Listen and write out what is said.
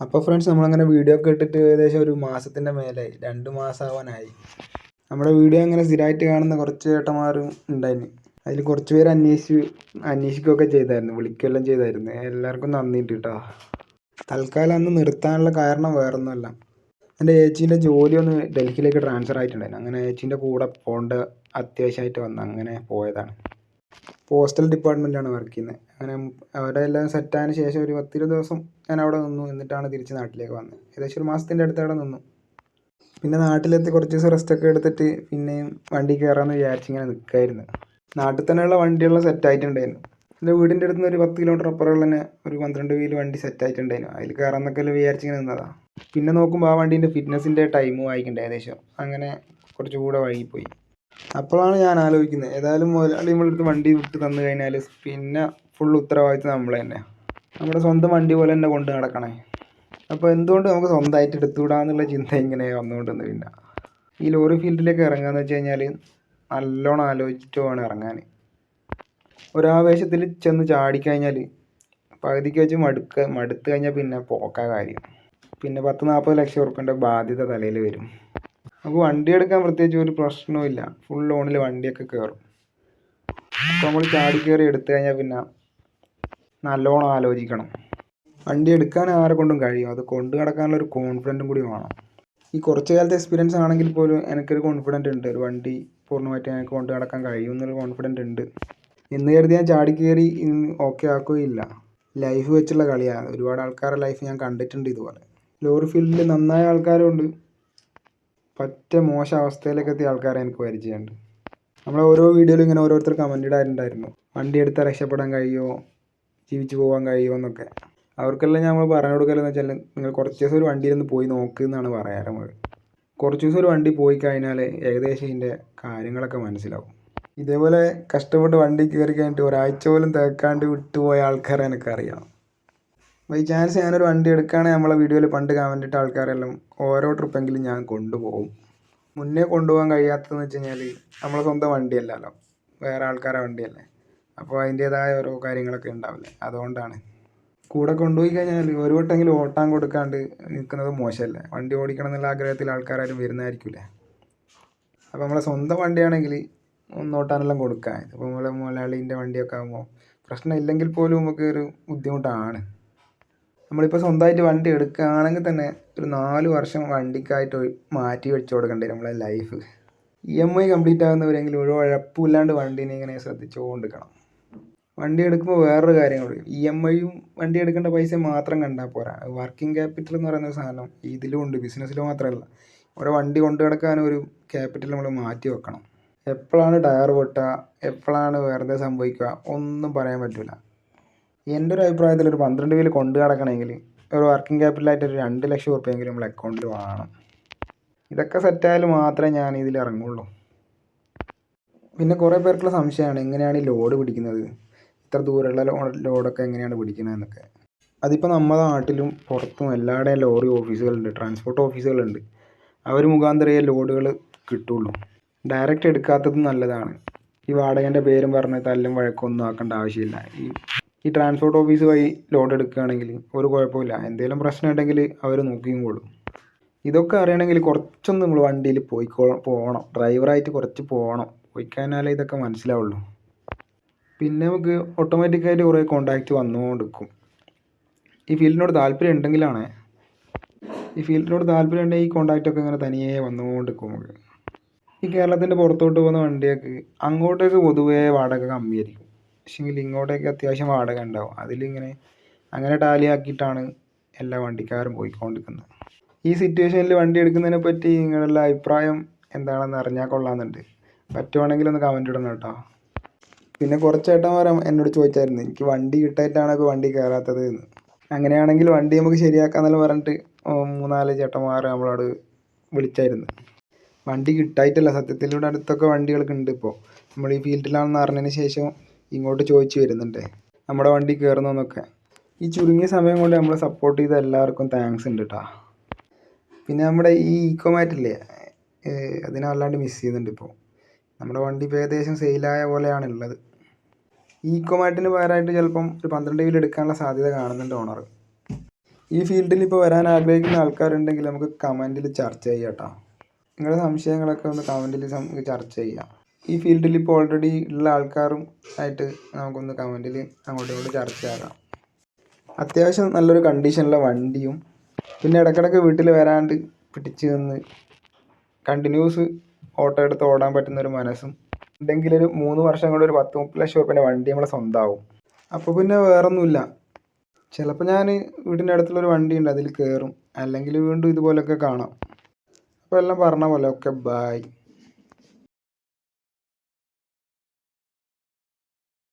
അപ്പോൾ ഫ്രണ്ട്സ് നമ്മളങ്ങനെ വീഡിയോ ഒക്കെ ഇട്ടിട്ട് ഏകദേശം ഒരു മാസത്തിൻ്റെ മേലായി, 2 മാസമാവാനായി. നമ്മുടെ വീഡിയോ അങ്ങനെ സ്ഥിരമായിട്ട് കാണുന്ന കുറച്ച് ചേട്ടന്മാരും ഉണ്ടായിരുന്നു. അതിൽ കുറച്ച് പേര് അന്വേഷിക്കുകയൊക്കെ ചെയ്തായിരുന്നു, വിളിക്കുകയെല്ലാം ചെയ്തായിരുന്നു. എല്ലാവർക്കും നന്ദിയുണ്ട് കേട്ടോ. തൽക്കാലം അന്ന് നിർത്താനുള്ള കാരണം വേറൊന്നുമല്ല, എൻ്റെ ചേച്ചീൻ്റെ ജോലി ഒന്ന് ഡൽഹിയിലേക്ക് ട്രാൻസ്ഫർ ആയിട്ടുണ്ടായിരുന്നു. അങ്ങനെ ചേച്ചീൻ്റെ കൂടെ പോകേണ്ട അത്യാവശ്യമായിട്ട് വന്നു, അങ്ങനെ പോയതാണ്. പോസ്റ്റൽ ഡിപ്പാർട്ട്മെൻറ്റാണ് വർക്ക് ചെയ്യുന്നത്. അങ്ങനെ അവിടെ എല്ലാം സെറ്റായതിന് ശേഷം ഒരു 10-20 ദിവസം ഞാൻ അവിടെ നിന്നു. എന്നിട്ടാണ് തിരിച്ച് നാട്ടിലേക്ക് വന്നത്. ഏകദേശം ഒരു മാസത്തിൻ്റെ അടുത്ത് അവിടെ നിന്നു. പിന്നെ നാട്ടിലെത്തി കുറച്ച് ദിവസം റെസ്റ്റൊക്കെ എടുത്തിട്ട് പിന്നെയും വണ്ടി കയറാമെന്ന് വിചാരിച്ചിങ്ങനെ നിൽക്കായിരുന്നു. നാട്ടിൽ തന്നെയുള്ള വണ്ടിയെല്ലാം സെറ്റായിട്ടുണ്ടായിരുന്നു. എൻ്റെ വീടിൻ്റെ അടുത്ത് നിന്ന് ഒരു 10 കിലോമീറ്റർ അപ്പുറമുള്ള തന്നെ ഒരു 12 വീൽ വണ്ടി സെറ്റായിട്ടുണ്ടായിരുന്നു. അതിൽ കയറാമെന്നൊക്കെ വിചാരിച്ചിങ്ങനെ നിന്നതാണ്. പിന്നെ നോക്കുമ്പോൾ ആ വണ്ടീൻ്റെ ഫിറ്റ്നസിൻ്റെ ടൈമും വായിക്കണ്ടേ ഏകദേശം. അങ്ങനെ കുറച്ചുകൂടെ വൈകിപ്പോയി. അപ്പോഴാണ് ഞാൻ ആലോചിക്കുന്നത്, ഏതായാലും മുതലാളി നമ്മളടുത്ത് വണ്ടി വിട്ട് തന്നു കഴിഞ്ഞാൽ പിന്നെ ഫുൾ ഉത്തരവാദിത്വം നമ്മൾ തന്നെ, നമ്മുടെ സ്വന്തം വണ്ടി പോലെ തന്നെ കൊണ്ട് നടക്കണേ. അപ്പോൾ എന്തുകൊണ്ട് നമുക്ക് സ്വന്തമായിട്ട് എടുത്തുവിടാന്നുള്ള ചിന്ത ഇങ്ങനെ വന്നുകൊണ്ടിരുന്നു. പിന്നെ ഈ ലോറി ഫീൽഡിലേക്ക് ഇറങ്ങുകയെന്ന് വെച്ച് കഴിഞ്ഞാൽ നല്ലോണം ആലോചിച്ചിട്ട് വേണം ഇറങ്ങാൻ. ഒരാവേശത്തിൽ ചെന്ന് ചാടിക്കഴിഞ്ഞാൽ പകുതിക്ക് വെച്ച് മടുത്ത് കഴിഞ്ഞാൽ പിന്നെ പോക്കാ കാര്യം. പിന്നെ 10-40 ലക്ഷം ഉറുപ്പിൻ്റെ ബാധ്യത തലയിൽ വരും. നമുക്ക് വണ്ടി എടുക്കാൻ പ്രത്യേകിച്ച് ഒരു പ്രശ്നവുമില്ല, ഫുൾ ലോണിൽ വണ്ടിയൊക്കെ കയറും. അപ്പോൾ നമ്മൾ ചാടി കയറി എടുത്തു കഴിഞ്ഞാൽ പിന്നെ നല്ലോണം ആലോചിക്കണം. വണ്ടി എടുക്കാൻ ആരെ കൊണ്ടും കഴിയും, അത് കൊണ്ടു നടക്കാനുള്ളൊരു കോൺഫിഡൻറ്റും കൂടി വേണം. ഈ കുറച്ച് കാലത്തെ എക്സ്പീരിയൻസ് ആണെങ്കിൽ പോലും എനിക്കൊരു കോൺഫിഡൻറ്റ് ഉണ്ട്, ഒരു വണ്ടി പൂർണ്ണമായിട്ട് എനിക്ക് കൊണ്ട് നടക്കാൻ കഴിയും എന്നൊരു കോൺഫിഡൻറ്റ് ഉണ്ട്. എന്ന് കരുതി ഞാൻ ചാടി കയറി ഓക്കെ ആക്കുകയില്ല. ലൈഫ് വെച്ചുള്ള കളിയാണ്. ഒരുപാട് ആൾക്കാരുടെ ലൈഫ് ഞാൻ കണ്ടിട്ടുണ്ട് ഇതുപോലെ. ലോറി ഫീൽഡിൽ നന്നായ ആൾക്കാരും ഉണ്ട്, പറ്റ മോശം അവസ്ഥയിലേക്ക് എത്തിയ ആൾക്കാരെ എനിക്ക് പരിചയമുണ്ട്. നമ്മളെ ഓരോ വീഡിയോയിലും ഇങ്ങനെ ഓരോരുത്തർ കമൻ്റ് ഇടാറുണ്ടായിരുന്നു, വണ്ടി എടുത്താൽ രക്ഷപ്പെടാൻ കഴിയുമോ, ജീവിച്ചു പോകാൻ കഴിയുമോ എന്നൊക്കെ. അവർക്കെല്ലാം നമ്മൾ പറഞ്ഞു കൊടുക്കലെന്ന് വെച്ചാൽ, നിങ്ങൾ കുറച്ച് ദിവസം ഒരു വണ്ടിയിലൊന്ന് പോയി നോക്ക് എന്നാണ് പറയാറ്. നമ്മൾ കുറച്ച് ദിവസം ഒരു വണ്ടി പോയി കഴിഞ്ഞാൽ ഏകദേശം ഇതിൻ്റെ കാര്യങ്ങളൊക്കെ മനസ്സിലാവും. ഇതേപോലെ കഷ്ടപ്പെട്ട് വണ്ടി കയറി കഴിഞ്ഞിട്ട് ഒരാഴ്ച പോലും തേക്കാണ്ട് വിട്ടുപോയ ആൾക്കാരെ എനിക്കറിയാം. ബൈ ചാൻസ് ഞാനൊരു വണ്ടി എടുക്കുകയാണെങ്കിൽ നമ്മളെ വീഡിയോയിൽ പണ്ട് കമൻ്റ് ഇട്ട ആൾക്കാരെല്ലാം ഓരോ ട്രിപ്പെങ്കിലും ഞാൻ കൊണ്ടുപോകും. മുന്നേ കൊണ്ടുപോകാൻ കഴിയാത്തതെന്ന് വെച്ച് കഴിഞ്ഞാൽ നമ്മളെ സ്വന്തം വണ്ടിയല്ലല്ലോ, വേറെ ആൾക്കാരുടെ വണ്ടിയല്ലേ. അപ്പോൾ അതിൻ്റേതായ ഓരോ കാര്യങ്ങളൊക്കെ ഉണ്ടാവില്ലേ, അതുകൊണ്ടാണ്. കൂടെ കൊണ്ടുപോയി കഴിഞ്ഞാൽ ഒരു വട്ടമെങ്കിലും ഓട്ടാൻ കൊടുക്കാണ്ട് നിൽക്കുന്നത് മോശമല്ലേ. വണ്ടി ഓടിക്കണം എന്നുള്ള ആഗ്രഹത്തിൽ ആൾക്കാരും വരുന്നതായിരിക്കില്ലേ. അപ്പോൾ നമ്മളെ സ്വന്തം വണ്ടിയാണെങ്കിൽ ഒന്ന് ഓട്ടാനെല്ലാം കൊടുക്കാം. ഇപ്പോൾ നമ്മളെ മുതലാളീൻ്റെ വണ്ടിയൊക്കെ ആകുമ്പോൾ പ്രശ്നമില്ലെങ്കിൽ പോലും നമുക്ക് ഒരു ബുദ്ധിമുട്ടാണ്. നമ്മളിപ്പോൾ സ്വന്തമായിട്ട് വണ്ടി എടുക്കുകയാണെങ്കിൽ തന്നെ ഒരു 4 വർഷം വണ്ടിക്കായിട്ട് മാറ്റി വെച്ച് കൊടുക്കേണ്ടി വരും നമ്മളെ ലൈഫ്. EMI കംപ്ലീറ്റ് ആകുന്നവരെങ്കിലും ഒരു ഉഴപ്പമില്ലാണ്ട് വണ്ടീനെ ഇങ്ങനെ ശ്രദ്ധിച്ചുകൊണ്ടിരിക്കണം. വണ്ടി എടുക്കുമ്പോൾ വേറൊരു കാര്യം കൂടി, EMIയും വണ്ടി എടുക്കേണ്ട പൈസ മാത്രം കണ്ടാൽ പോരാ. വർക്കിംഗ് ക്യാപിറ്റൽ എന്ന് പറയുന്ന സാധനം ഇതിലും ഉണ്ട്, ബിസിനസ്സിലും മാത്രമല്ല. ഓരോ വണ്ടി കൊണ്ടു നടക്കാനും ഒരു ക്യാപിറ്റൽ നമ്മൾ മാറ്റി വെക്കണം. എപ്പോഴാണ് ടയർ പൊട്ടുക, എപ്പോഴാണ് വെറുതെ സംഭവിക്കുക ഒന്നും പറയാൻ പറ്റില്ല. എൻ്റെ ഒരു അഭിപ്രായത്തിൽ ഒരു 12 വീൽ കൊണ്ടു നടക്കണമെങ്കിൽ ഒരു വർക്കിംഗ് ക്യാപിറ്റലായിട്ട് ഒരു 2 ലക്ഷം ഉറുപ്പികയെങ്കിലും നമ്മളെ അക്കൗണ്ടിൽ വേണം. ഇതൊക്കെ സെറ്റായാലും മാത്രമേ ഞാൻ ഇതിൽ ഇറങ്ങുള്ളൂ. പിന്നെ കുറേ പേർക്കുള്ള സംശയമാണ്, എങ്ങനെയാണ് ഈ ലോഡ് പിടിക്കുന്നത്, ഇത്ര ദൂരമുള്ള ലോഡൊക്കെ എങ്ങനെയാണ് പിടിക്കുന്നതെന്നൊക്കെ. അതിപ്പോൾ നമ്മുടെ നാട്ടിലും പുറത്തും എല്ലായിടെയും ലോറി ഓഫീസുകളുണ്ട്, ട്രാൻസ്പോർട്ട് ഓഫീസുകളുണ്ട്. അവർ മുഖാന്തരമേ ലോഡുകൾ കിട്ടുള്ളൂ. ഡയറക്റ്റ് എടുക്കാത്തത് നല്ലതാണ്. ഈ വാടകേൻ്റെ പേരും പറഞ്ഞ് തല്ലും വഴക്കൊന്നും ആക്കേണ്ട ആവശ്യമില്ല. ഈ ട്രാൻസ്പോർട്ട് ഓഫീസ് വഴി ലോഡ് എടുക്കുകയാണെങ്കിൽ ഒരു കുഴപ്പമില്ല, എന്തെങ്കിലും പ്രശ്നം ഉണ്ടെങ്കിൽ അവർ നോക്കിക്കോളും. ഇതൊക്കെ അറിയണമെങ്കിൽ കുറച്ചൊന്ന് നമ്മൾ വണ്ടിയിൽ പോകണം, ഡ്രൈവറായിട്ട് കുറച്ച് പോകണം. പോയി കഴിഞ്ഞാലേ ഇതൊക്കെ മനസ്സിലാവുള്ളൂ. പിന്നെ നമുക്ക് ഓട്ടോമാറ്റിക്കായിട്ട് കുറേ കോണ്ടാക്റ്റ് വന്നുകൊണ്ടിരിക്കും. ഈ ഫീൽഡിനോട് താല്പര്യം ഉണ്ടെങ്കിലാണ്, ഈ കോണ്ടാക്റ്റൊക്കെ ഇങ്ങനെ തനിയെ വന്നുകൊണ്ടിരിക്കും നമുക്ക്. ഈ കേരളത്തിൻ്റെ പുറത്തോട്ട് പോകുന്ന വണ്ടിയൊക്കെ അങ്ങോട്ടേക്ക് പൊതുവേ വാടക കമ്മിയായിരിക്കും, പക്ഷേങ്കിൽ ഇങ്ങോട്ടേക്ക് അത്യാവശ്യം വാടക ഉണ്ടാവും. അതിലിങ്ങനെ അങ്ങനെ ടാലിയാക്കിയിട്ടാണ് എല്ലാ വണ്ടിക്കാരും പോയിക്കൊണ്ടിരിക്കുന്നത്. ഈ സിറ്റുവേഷനിൽ വണ്ടി എടുക്കുന്നതിനെ പറ്റി നിങ്ങളുടെ അഭിപ്രായം എന്താണെന്ന് അറിഞ്ഞാൽ കൊള്ളാമെന്നുണ്ട്. പറ്റുവാണെങ്കിൽ ഒന്ന് കമൻ്റ് ഇടണം കേട്ടോ. പിന്നെ കുറച്ച് ചേട്ടന്മാർ എന്നോട് ചോദിച്ചായിരുന്നു, എനിക്ക് വണ്ടി കിട്ടായിട്ടാണ് ഇപ്പോൾ വണ്ടി കയറാത്തത് എന്ന്. അങ്ങനെയാണെങ്കിൽ വണ്ടി നമുക്ക് ശരിയാക്കാമെന്നെല്ലാം പറഞ്ഞിട്ട് 3-4 ചേട്ടന്മാർ നമ്മളോട് വിളിച്ചായിരുന്നു. വണ്ടി കിട്ടായിട്ടല്ല, സത്യത്തിൽ ഇവിടെ അടുത്തൊക്കെ വണ്ടികളൊക്കെ ഉണ്ട്. ഇപ്പോൾ നമ്മൾ ഈ ഫീൽഡിലാണെന്ന് അറിഞ്ഞതിന് ശേഷം ഇങ്ങോട്ട് ചോദിച്ചു വരുന്നുണ്ട് നമ്മുടെ വണ്ടി കയറുന്നതെന്നൊക്കെ. ഈ ചുരുങ്ങിയ സമയം കൊണ്ട് നമ്മളെ സപ്പോർട്ട് ചെയ്ത എല്ലാവർക്കും താങ്ക്സ് ഉണ്ട് കേട്ടോ. പിന്നെ നമ്മുടെ ഈ ഈക്കോമാറ്റില്ലേ, അതിനെ വല്ലാണ്ട് മിസ് ചെയ്യുന്നുണ്ട്. ഇപ്പോൾ നമ്മുടെ വണ്ടി ഇപ്പോൾ ഏകദേശം സെയിലായ പോലെയാണ് ഉള്ളത്. ഈക്കോമാറ്റിന് പകരമായിട്ട് ചിലപ്പം ഒരു 12 വീൽ എടുക്കാനുള്ള സാധ്യത കാണുന്നുണ്ട് ഓണർ. ഈ ഫീൽഡിൽ ഇപ്പോൾ വരാൻ ആഗ്രഹിക്കുന്ന ആൾക്കാരുണ്ടെങ്കിൽ നമുക്ക് കമൻറ്റിൽ ചർച്ച ചെയ്യാം കേട്ടോ. നിങ്ങളുടെ സംശയങ്ങളൊക്കെ ഒന്ന് കമൻറ്റിൽ നമുക്ക് ചർച്ച ചെയ്യാം. ഈ ഫീൽഡിൽ ഇപ്പോൾ ഓൾറെഡി ഉള്ള ആൾക്കാരും ആയിട്ട് നമുക്കൊന്ന് കമൻറ്റിൽ അങ്ങോട്ടും ഇങ്ങോട്ടും ചർച്ചയാകാം. അത്യാവശ്യം നല്ലൊരു കണ്ടീഷനുള്ള വണ്ടിയും പിന്നെ ഇടയ്ക്കിടയ്ക്ക് വീട്ടിൽ വരാണ്ട് പിടിച്ച് നിന്ന് കണ്ടിന്യൂസ് ഓട്ടോ എടുത്ത് ഓടാൻ പറ്റുന്നൊരു മനസ്സും ഉണ്ടെങ്കിൽ ഒരു 3 വർഷം കൊണ്ട് ഒരു 10-30 ലക്ഷം റുപ്യേൻ്റെ വണ്ടി നമ്മളെ സ്വന്തമാവും. അപ്പോൾ പിന്നെ വേറൊന്നുമില്ല, ചിലപ്പോൾ ഞാൻ വീടിൻ്റെ അടുത്തുള്ളൊരു വണ്ടിയുണ്ട് അതിൽ കയറും, അല്ലെങ്കിൽ വീണ്ടും ഇതുപോലെയൊക്കെ കാണാം. അപ്പോൾ എല്ലാം പറഞ്ഞ പോലെ ഓക്കെ ബായ്.